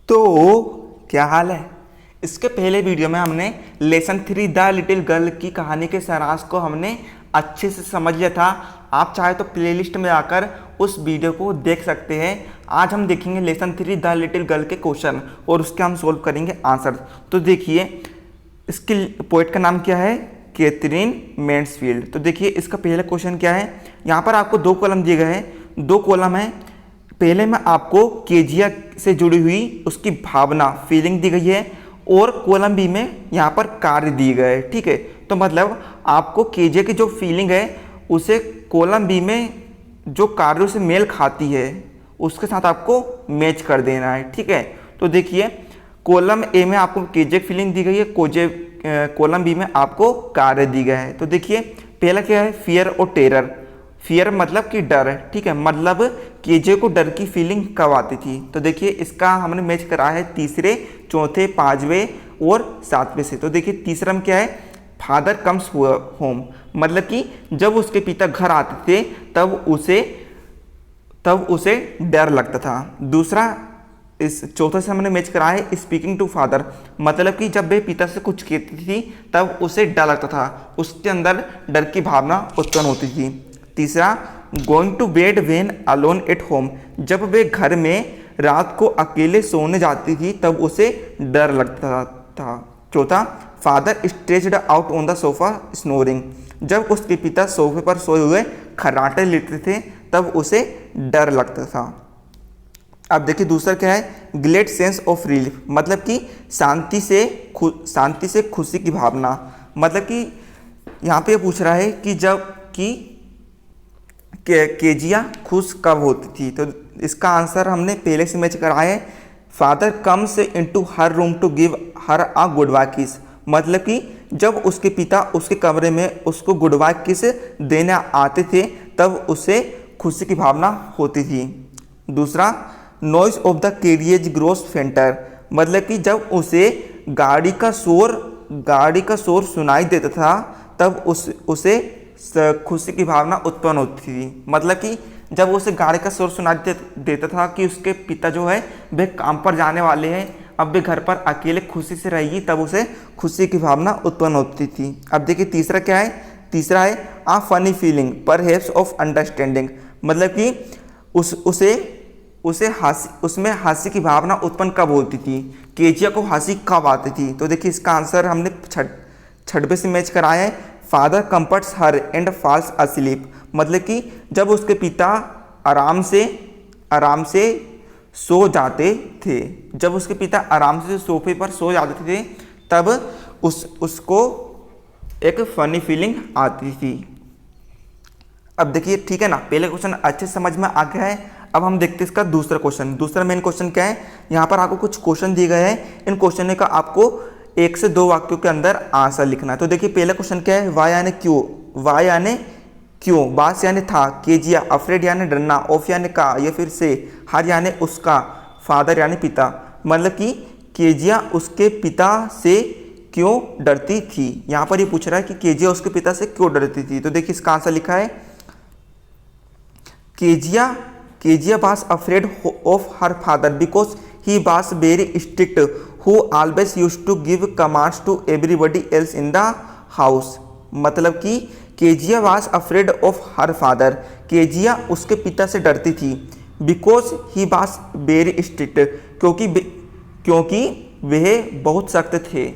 तो क्या हाल है। इसके पहले वीडियो में हमने लेसन 3 द लिटिल गर्ल की कहानी के सारांश को हमने अच्छे से समझ लिया था। आप चाहे तो प्लेलिस्ट में आकर उस वीडियो को देख सकते हैं। आज हम देखेंगे लेसन 3 द लिटिल गर्ल के क्वेश्चन और उसके हम सोल्व करेंगे आंसर। तो देखिए, इसके पोइट का नाम क्या है, कैथरीन मैन्सफील्ड। तो देखिए इसका पहला क्वेश्चन क्या है। यहाँ पर आपको 2 कॉलम दिए गए हैं, 2 कॉलम है। पहले में आपको केजिया से जुड़ी हुई उसकी भावना फीलिंग दी गई है और कॉलम बी में यहाँ पर कार्य दिए गए हैं। ठीक है, तो मतलब आपको केजिया की जो फीलिंग है उसे कॉलम बी में जो कार्यों से मेल खाती है उसके साथ आपको मैच कर देना है। ठीक है, तो देखिए कॉलम ए में आपको केजिया की फीलिंग दी गई है, कॉलम बी में आपको कार्य दी गया है। तो देखिए पहला क्या है, फियर और टेरर। फियर मतलब कि डर है। ठीक है, मतलब केजे को डर की फीलिंग कब आती थी। तो देखिए इसका हमने मैच करा है तीसरे, चौथे, 5वें और 7वें से। तो देखिए तीसरा में क्या है, फादर कम्स होम, मतलब कि जब उसके पिता घर आते थे तब उसे डर लगता था। दूसरा, इस चौथे से हमने मैच करा है स्पीकिंग टू फादर, मतलब कि जब वे पिता से कुछ कहती थी तब उसे डर लगता था, उसके अंदर डर की भावना उत्पन्न होती थी। तीसरा, going to bed when alone at home, जब वे घर में रात को अकेले सोने जाती थी तब उसे डर लगता था। चौथा, father stretched out on the sofa snoring, जब उसके पिता सोफे पर सोए हुए खर्राटे लेते थे तब उसे डर लगता था। अब देखिए दूसरा क्या है, ग्लेड सेंस ऑफ रिलीफ, मतलब कि शांति से खुशी की भावना। मतलब कि यहाँ पे पूछ रहा है कि जब कि केजिया खुश कब होती थी। तो इसका आंसर हमने पहले से मैच कराया है, father comes into her room to give her a goodbye kiss, मतलब कि जब उसके पिता उसके कमरे में उसको गुड बाय किस देने आते थे तब उसे खुशी की भावना होती थी। दूसरा, noise of the carriage grows fainter, मतलब कि जब उसे गाड़ी का शोर सुनाई देता था तब उसे खुशी की भावना उत्पन्न होती थी। मतलब कि जब उसे गाड़ी का शोर सुनाई देता था कि उसके पिता जो है वे काम पर जाने वाले हैं, अब वे घर पर अकेले खुशी से रहेगी, तब उसे खुशी की भावना उत्पन्न होती थी। अब देखिए तीसरा क्या है, तीसरा है a funny feeling perhaps of understanding, मतलब कि उसमें हंसी की भावना उत्पन्न कब होती थी, केजिया को हंसी कब आती थी। तो देखिए इसका आंसर हमने 6वें से मैच कराया है, father comforts her and falls asleep, मतलब कि जब उसके पिता आराम से सो जाते थे, जब उसके पिता आराम से सोफे पर सो जाते थे तब उसको एक फनी फीलिंग आती थी। अब देखिए ठीक है ना, पहले क्वेश्चन अच्छे समझ में आ गया है। अब हम देखते हैं इसका दूसरा क्वेश्चन। दूसरा मेन क्वेश्चन क्या है, यहाँ पर आपको कुछ क्वेश्चन दिए गए हैं, इन क्वेश्चन का आपको 1 से 2 वाक्यों के अंदर आंसर लिखना है। तो देखिए पहला क्वेश्चन क्या है, वाई यानी क्यों, वाई यानी क्यों, बास यानी था, केजिया, अफ्रेड यानी डरना, ऑफ यानी का या फिर से, हर यानी उसका, फादर यानी पिता, मतलब कि केजिया उसके पिता से क्यों डरती थी। यहाँ पर ये पूछ रहा है कि केजिया उसके पिता से क्यों डरती थी। तो देखिए इसका आंसर लिखा है, Kezia was afraid of her father because he was very strict, who always used to give commands to everybody else in the house, मतलब कि Kezia was afraid of her father, Kezia उसके पिता से डरती थी, because he was very strict, क्योंकि वह बहुत सख्त थे,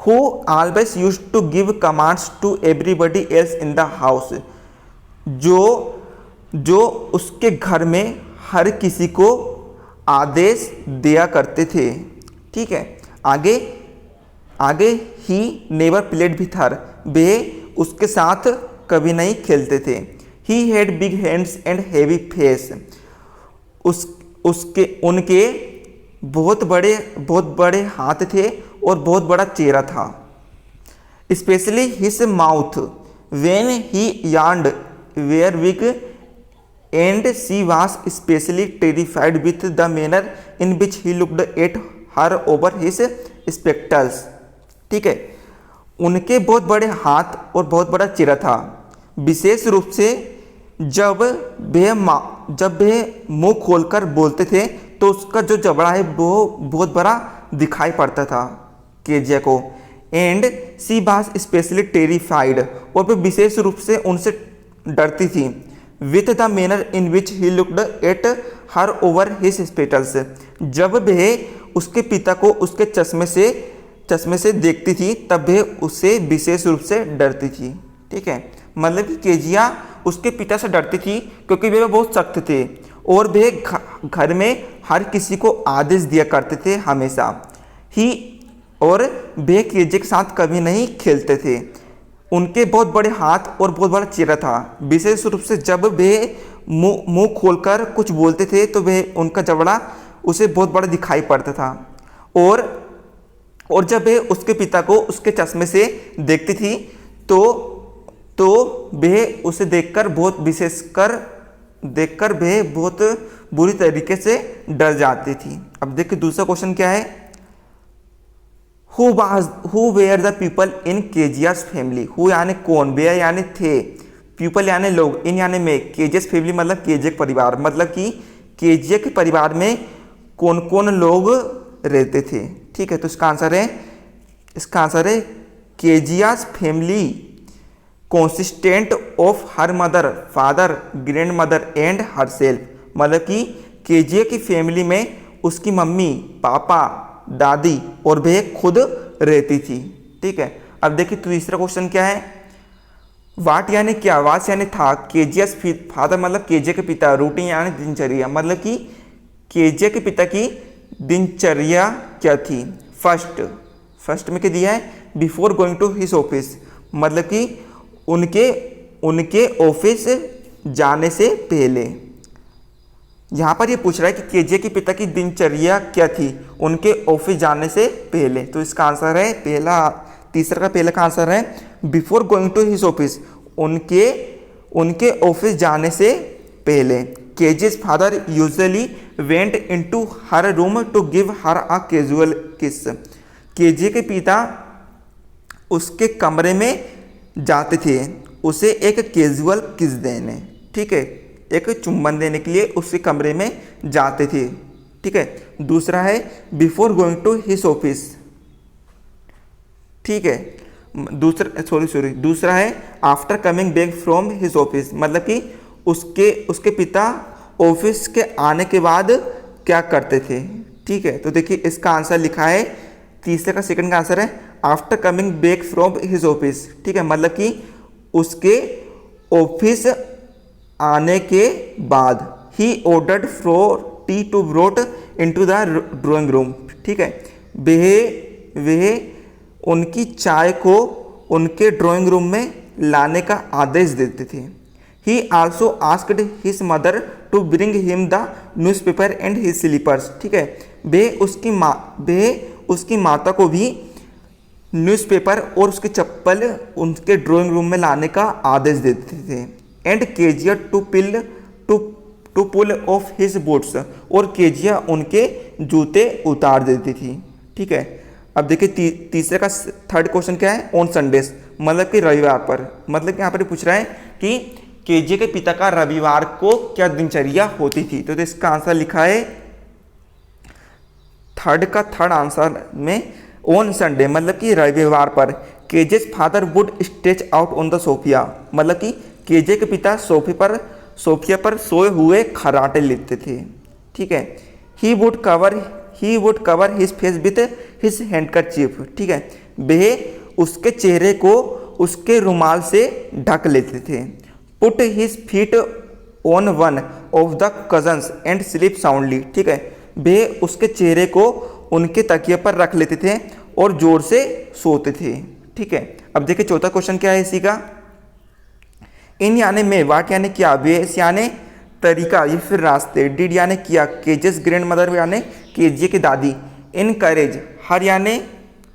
who always used to give commands to everybody else in the house, जो उसके घर में हर किसी को आदेश दिया करते थे। ठीक है, आगे he never played with her, वे उसके साथ कभी नहीं खेलते थे। He had big hands and heavy face, उनके बहुत बड़े हाथ थे और बहुत बड़ा चेहरा था। Specially his mouth when he yawned were big and she was especially terrified with the manner in which he looked at her over his spectacles। ठीक है, उनके बहुत बड़े हाथ और बहुत बड़ा चेहरा था, विशेष रूप से जब वे मुंह खोलकर बोलते थे तो उसका जो जबड़ा है वो बहुत बड़ा दिखाई पड़ता था केजिया को। And she was specially terrified, और वह विशेष रूप से उनसे डरती थी। With the manner in which he looked at her over his spectacles, जब वह उसके पिता को उसके चश्मे से देखती थी तब वह उससे विशेष रूप से डरती थी। ठीक है, मतलब कि केजिया उसके पिता से डरती थी क्योंकि वे बहुत सख्त थे और वे घर में हर किसी को आदेश दिया करते थे हमेशा ही, और वे केजिया के साथ कभी नहीं खेलते थे। उनके बहुत बड़े हाथ और बहुत बड़ा चेहरा था, विशेष रूप से जब वे मुंह खोलकर कुछ बोलते थे तो वे उनका जबड़ा उसे बहुत बड़ा दिखाई पड़ता था। और जब वे उसके पिता को उसके चश्मे से देखती थी तो वे उसे देखकर वे बहुत बुरी तरीके से डर जाती थी। अब देखिए दूसरा क्वेश्चन क्या है, who were the people in Kezia's family. Who यानी कौन, वेयर यानी थे, पीपल यानी लोग, इन यानी में, केजियास फैमिली मतलब केजिया परिवार, मतलब कि केजिया के परिवार में कौन कौन लोग रहते थे। ठीक है, तो इसका आंसर है Kezia's family consistent of her mother, father, grand mother and herself, मतलब कि केजिया की फैमिली में उसकी मम्मी, पापा, दादी और वह खुद रहती थी। ठीक है, अब देखिए तीसरा क्वेश्चन क्या है, वाट यानी क्या, वास यानी था, केजियास फादर मतलब केजिया के पिता, रूटीन यानी दिनचर्या, मतलब कि केजिया के पिता की दिनचर्या क्या थी। फर्स्ट में क्या दिया है, before going to his office, मतलब कि उनके ऑफिस जाने से पहले। यहाँ पर ये पूछ रहा है कि केजिया के पिता की दिनचर्या क्या थी उनके ऑफिस जाने से पहले, तो इसका आंसर है तीसरा का आंसर है before going to his office, उनके ऑफिस जाने से पहले। Kezia's father usually went into her room to give her a casual kiss, Kezia के पिता उसके कमरे में जाते थे उसे एक कैजुअल किस देने। ठीक है, एक चुंबन देने के लिए उसके कमरे में जाते थे। ठीक है, दूसरा है before going to his office. ठीक है, दूसरा है after coming back from his office, मतलब कि उसके पिता ऑफिस के आने के बाद क्या करते थे। ठीक है, तो देखिए इसका आंसर लिखा है, तीसरे का सेकंड का आंसर है after coming back from his office. ठीक है, मतलब कि उसके ऑफिस आने के बाद ही ordered for tea to brought into the drawing room. ठीक है, वे उनकी चाय को उनके ड्राइंग रूम में लाने का आदेश देते थे। He also asked his mother to bring him the newspaper and his slippers. ठीक है, वे उसकी माता को भी न्यूज़पेपर और उसके चप्पल उनके ड्राइंग रूम में लाने का आदेश देते थे। And Kezia to pull off his boots, और केजिया उनके जूते उतार देती थी। ठीक है, अब देखिए तीसरे का थर्ड क्वेश्चन क्या है, ऑन संडेज, मतलब कि रविवार पर, मतलब कि यहाँ पर पूछ रहा है कि केजिया के पिता का रविवार को क्या दिनचर्या होती थी। तो इसका आंसर लिखा है थर्ड आंसर में ऑन संडे, मतलब कि रविवार पर Kezia's father would stretch out on the sofa, मतलब कि केजिया के पिता सोफिया पर सोए हुए खराटे लेते थे। ठीक है, he would cover his face with his handkerchief. ठीक है, वे उसके चेहरे को उसके रुमाल से ढक लेते थे। Put his feet on one of the cousins and sleep soundly. ठीक है, वे उसके चेहरे को उनके तकिए पर रख लेते थे और जोर से सोते थे। ठीक है, अब देखिए चौथा क्वेश्चन क्या है इसी का, इन यानी में, वाट यानी क्या, वेस यानी तरीका या फिर रास्ते, डिड यानी किया, केजिया's ग्रैंड मदर यानी केजिया की दादी, इनकरेज हर यानी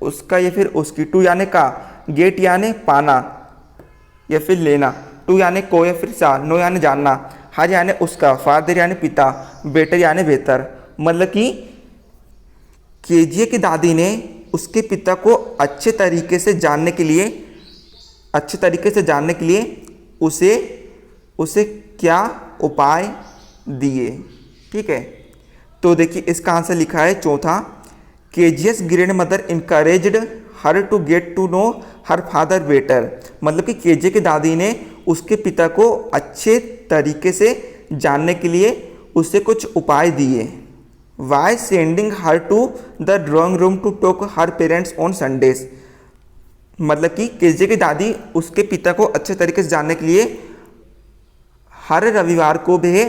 उसका या फिर उसकी, टू यानी का, गेट यानी पाना या फिर लेना, टू यानी को या फिर सा, नो यानी जानना, हर यानी उसका, फादर यानी पिता, बेटर यानी बेहतर, मतलब कि केजिया की दादी ने उसके पिता को अच्छे तरीके से जानने के लिए उसे क्या उपाय दिए। ठीक है, तो देखिए इसका आंसर लिखा है चौथा, Kezia's grand mother encouraged her to get to know her father better. मतलब कि केजे की दादी ने उसके पिता को अच्छे तरीके से जानने के लिए उसे कुछ उपाय दिए। By sending her to the drawing room to talk her parents on Sundays. मतलब कि केजे की दादी उसके पिता को अच्छे तरीके से जानने के लिए हर रविवार को वह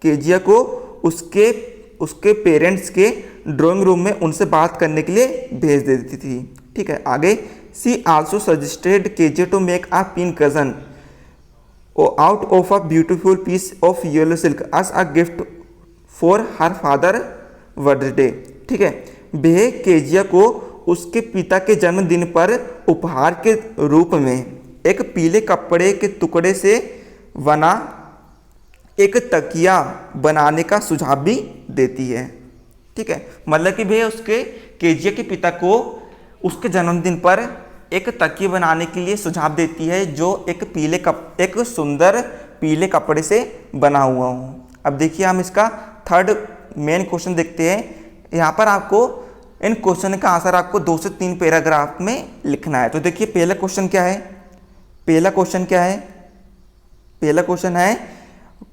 केजिया को उसके पेरेंट्स के ड्राइंग रूम में उनसे बात करने के लिए भेज देती थी। ठीक है, आगे she also suggested Kezia to make a pin cushion out of a beautiful piece of yellow silk as a gift for her father birthday. ठीक है, वह केजिया को उसके पिता के जन्मदिन पर उपहार के रूप में एक पीले कपड़े के टुकड़े से बना एक तकिया बनाने का सुझाव भी देती है। ठीक है, मतलब कि वह उसके केजिया के पिता को उसके जन्मदिन पर एक तकिया बनाने के लिए सुझाव देती है जो एक सुंदर पीले कपड़े से बना हुआ हो। अब देखिए हम इसका थर्ड मेन क्वेश्चन देखते हैं। यहाँ पर आपको इन क्वेश्चन का आंसर आपको 2 से 3 पैराग्राफ में लिखना है। तो देखिए पहला क्वेश्चन है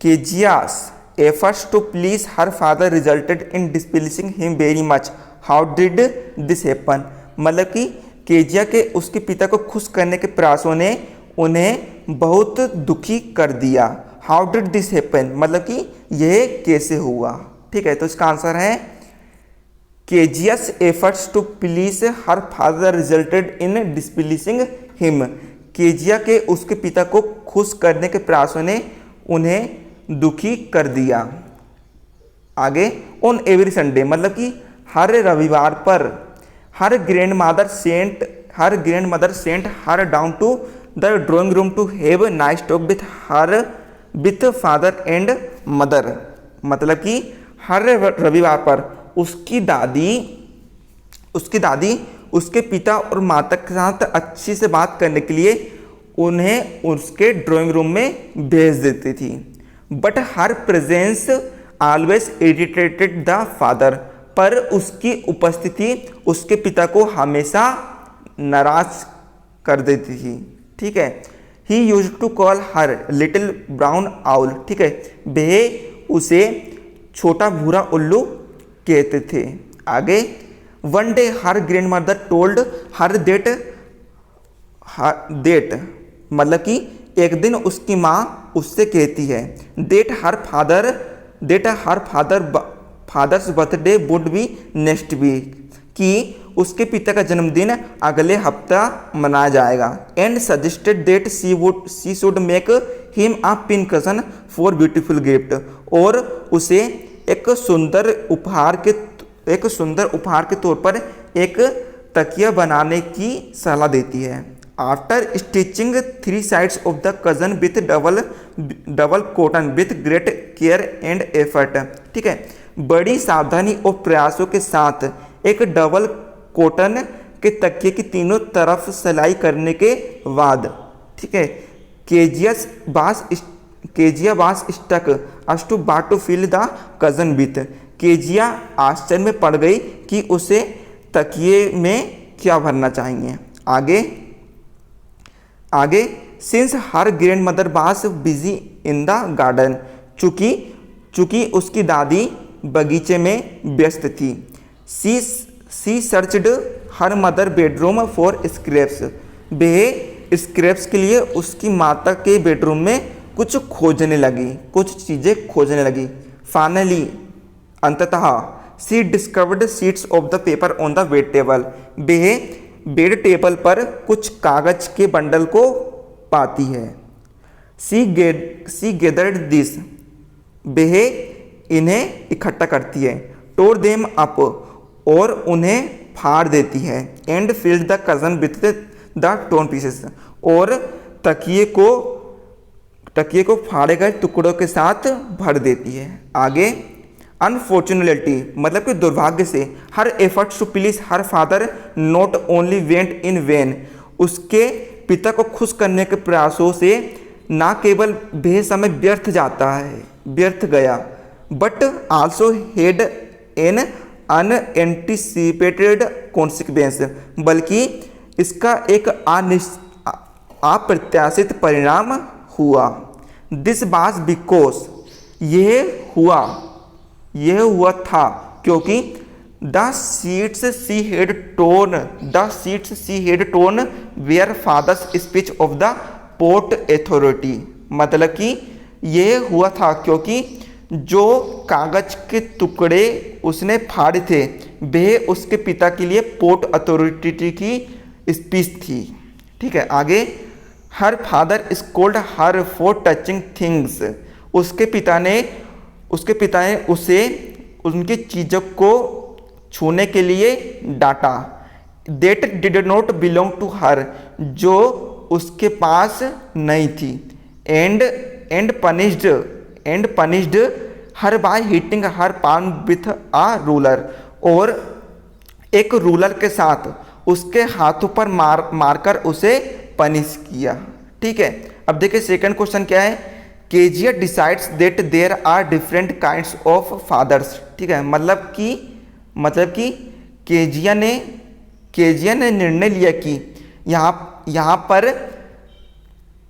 केजियास efforts to please her father resulted in displeasing him very much. How did this happen? मतलब कि केजिया के उसके पिता को खुश करने के प्रयासों ने उन्हें बहुत दुखी कर दिया। How did this happen? मतलब कि यह कैसे हुआ। ठीक है, तो इसका आंसर है caseous efforts to please her father resulted in displeasing him. Kezia के उसके पिता को खुश करने के प्रयासों ने उन्हें दुखी कर दिया। आगे ऑन एवरी संडे मतलब कि हर रविवार पर her grandmother sent her down to the drawing room to have nice talk with father and mother. मतलब कि हर रविवार पर उसकी दादी उसके पिता और माता के साथ अच्छी से बात करने के लिए उन्हें उसके ड्राइंग रूम में भेज देती थी। But her presence always irritated the father. पर उसकी उपस्थिति उसके पिता को हमेशा नाराज कर देती थी। ठीक है, he use to call her little brown owl. ठीक है, वह उसे छोटा भूरा उल्लू कहते थे। आगे one day her grandmother told her that मतलब कि एक दिन उसकी माँ उससे कहती है that her father's birthday would be next week कि उसके पिता का जन्मदिन अगले हफ्ता मनाया जाएगा। And suggested that she should make him a pin cushion for beautiful gift. और उसे एक सुंदर उपहार के तौर पर एक तकिया बनाने की सलाह देती है। After stitching 3 sides of the cousin with double cotton with great care and effort। ठीक है, बड़ी सावधानी और प्रयासों के साथ एक डबल कॉटन के तकिए की तीनों तरफ सिलाई करने के बाद, ठीक है, Kezia was stuck as to what to fill the cushion with. Kezia आश्चर्य में पड़ गई कि उसे तकिए में क्या भरना चाहिए। आगे since her grandmother was busy in the garden. चूंकि उसकी दादी बगीचे में व्यस्त थी। She searched her mother bedroom for scraps. वह स्क्रैप्स के लिए उसकी माता के बेडरूम में कुछ चीज़ें खोजने लगी। फाइनली अंततः she discovered sheets of the paper on the bed table. वह बेड टेबल पर कुछ कागज के बंडल को पाती है। She gathered this. वह इन्हें इकट्ठा करती है। टोर देम अप और उन्हें फाड़ देती है। And filled the cushion with the tone pieces और तकिए को फाड़े गए टुकड़ों के साथ भर देती है। आगे अनफॉर्चुनेटली मतलब कि दुर्भाग्य से her efforts to please her father not only went in vain. उसके पिता को खुश करने के प्रयासों से ना केवल वह समय व्यर्थ गया but also had an unanticipated consequence, बल्कि इसका एक अप्रत्याशित परिणाम हुआ। दिस वाज बिकॉज, यह हुआ था क्योंकि the sheets she had torn were father's speech of the port authority, मतलब कि यह हुआ था क्योंकि जो कागज के टुकड़े उसने फाड़े थे वह उसके पिता के लिए पोर्ट अथॉरिटी की स्पीच थी। ठीक है, आगे her father scold her for touching things, उसके पिता ने उसे उनकी चीज़ों को छूने के लिए डांटा। That did not belong to her, जो उसके पास नहीं थी। And punished her by hitting her palm with a ruler, और एक रूलर के साथ उसके हाथों पर मारकर उसे पनिश किया। ठीक है, अब देखिए सेकंड क्वेश्चन क्या है। Kezia decides that there are different kinds of fathers. ठीक है, मतलब कि केजिया ने निर्णय लिया कि यहाँ पर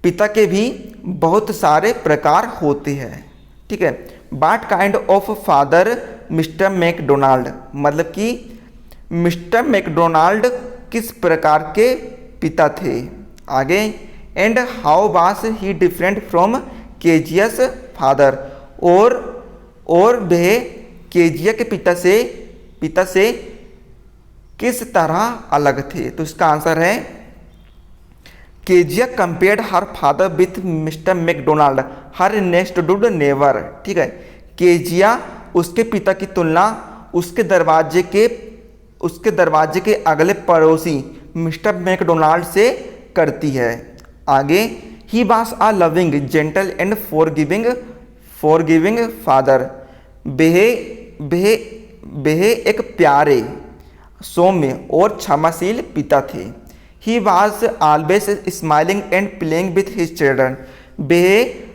पिता के भी बहुत सारे प्रकार होते हैं। ठीक है, what kind of father Mr Macdonald, मतलब कि मिस्टर मैकडोनाल्ड किस प्रकार के पिता थे। आगे and how was he different from Kezia's father, और वह केजिया के पिता से किस तरह अलग थे। तो इसका आंसर है Kezia compared her father with Mr Macdonald her next door neighbour. ठीक है, केजिया उसके पिता की तुलना उसके दरवाजे के अगले पड़ोसी मिस्टर मैकडोनाल्ड से करती है। आगे he was a loving gentle and forgiving father, वह एक प्यारे सौम्य और क्षमाशील पिता थे। He was always smiling and playing with his children, वह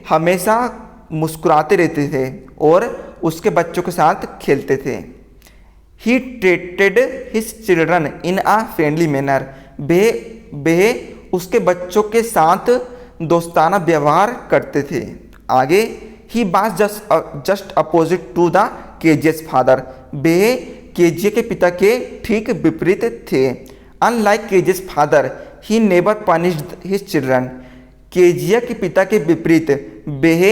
हमेशा मुस्कुराते रहते थे और उसके बच्चों के साथ खेलते थे। He treated his children in a friendly manner, वह उसके बच्चों के साथ दोस्ताना व्यवहार करते थे। आगे he was just opposite to the Kezia's father, वे केजिया के पिता के ठीक विपरीत थे। Unlike Kezia's father he never punished his children, Kezia के पिता के विपरीत वे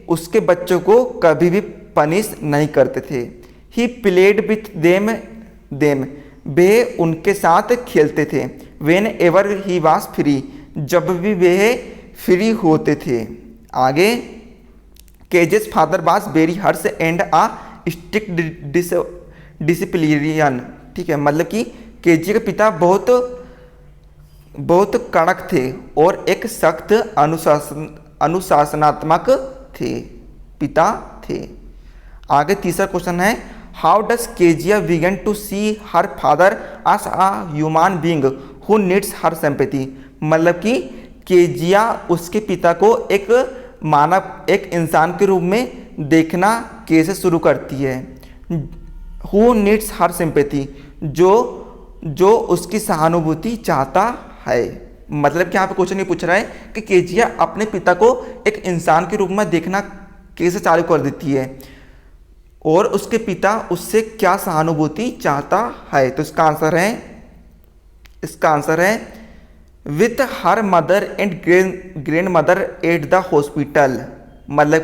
उसके बच्चों को कभी भी पनिश नहीं करते थे। ही प्लेड विथ देम, वे उनके साथ खेलते थे। Whenever he was free, जब भी वे फ्री होते थे। आगे Kezia's father was very harsh and a strict disciplinarian. ठीक है, मतलब कि केजिया के पिता बहुत कड़क थे और एक सख्त अनुशासनात्मक पिता थे। आगे तीसरा क्वेश्चन है how does Kezia begin to see her father as a human being who needs her sympathy, मतलब कि केजिया उसके पिता को एक इंसान के रूप में देखना कैसे शुरू करती है। हु नीड्स हर सिंपैथी, जो उसकी सहानुभूति चाहता है। मतलब कि यहाँ पे क्वेश्चन ये पूछ रहा है कि केजिया अपने पिता को एक इंसान के रूप में देखना कैसे चालू कर देती है और उसके पिता उससे क्या सहानुभूति चाहता है। तो इसका आंसर है with her mother and grand mother at the hospital, मतलब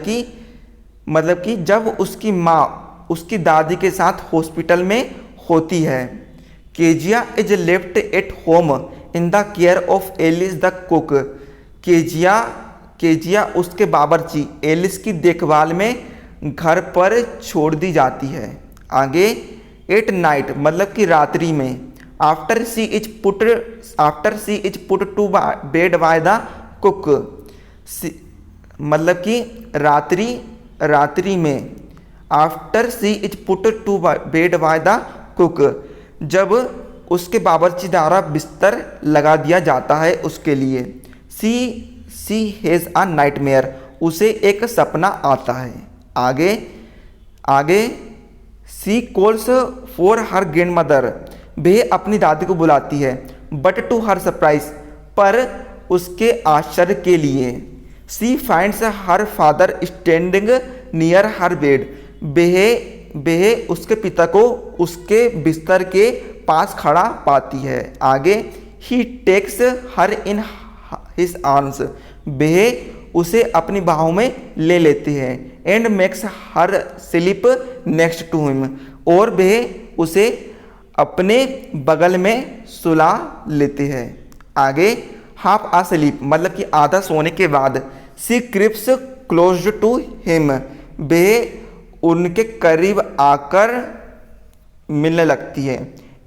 कि जब उसकी माँ उसकी दादी के साथ हॉस्पिटल में होती है। Kezia is left at home in the care of Alice the cook, Kezia उसके बावर्ची एलिस की देखभाल में घर पर छोड़ दी जाती है। आगे एट नाइट, मतलब कि रात्रि में। After she is put to bed by the cook, मतलब कि रात्रि में। After she is put to bed by the cook, जब उसके बावर्ची द्वारा बिस्तर लगा दिया जाता है उसके लिए। सी हैज़ अ नाइटमेयर, उसे एक सपना आता है। आगे आगे she calls for her grandmother, वह अपनी दादी को बुलाती है, बट टू हर सरप्राइज, पर उसके आश्चर्य के लिए। She finds her father standing near her bed, वह उसके पिता को उसके बिस्तर के पास खड़ा पाती है। आगे he takes her in his arms, वह उसे अपनी बाहों में ले लेते हैं। And makes her sleep next to him, और वह उसे अपने बगल में सुला लेते हैं। आगे हाफ आ स्लीप मतलब कि आधा सोने के बाद, she creeps close to him, वह उनके करीब आकर मिलने लगती है।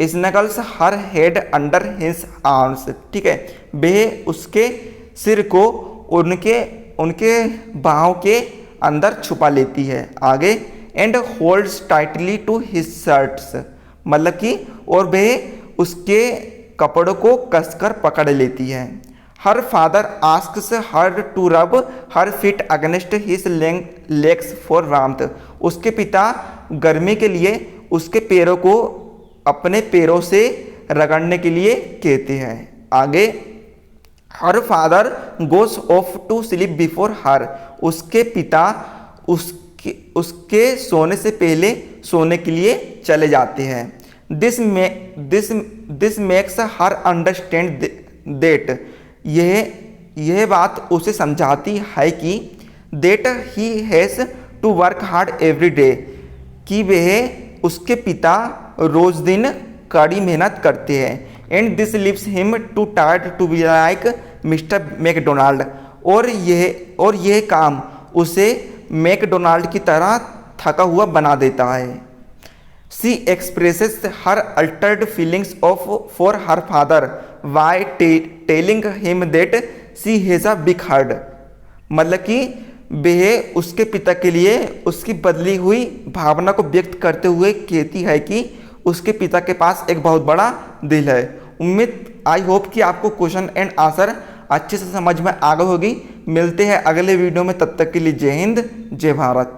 Snuggles her head under his arms, ठीक है, वह उसके सिर को उनके बाहों के अंदर छुपा लेती है। आगे and holds tightly to his shirts, मतलब कि और वह उसके कपड़ों को कसकर पकड़ लेती है। Her father asks her to rub her feet against his legs for warmth, उसके पिता गर्मी के लिए उसके पैरों को अपने पैरों से रगड़ने के लिए कहते हैं। आगे her father goes off to sleep before her, उसके पिता उसके सोने से पहले सोने के लिए चले जाते हैं। This makes her understand that, यह बात उसे समझाती है कि that he has to work hard every day, कि वह उसके पिता रोज दिन कड़ी मेहनत करते हैं। And this leaves him too tired to be like mister McDonald, और यह काम उसे मैकडोनाल्ड की तरह थका हुआ बना देता है। She expresses her altered feelings of for her father by telling him that she has a big heart, मतलब कि वह उसके पिता के लिए उसकी बदली हुई भावना को व्यक्त करते हुए कहती है कि उसके पिता के पास एक बहुत बड़ा दिल है। आई होप कि आपको क्वेश्चन एंड आंसर अच्छे से समझ में आ गई होगी। मिलते हैं अगले वीडियो में, तब तक के लिए जय हिंद जय भारत।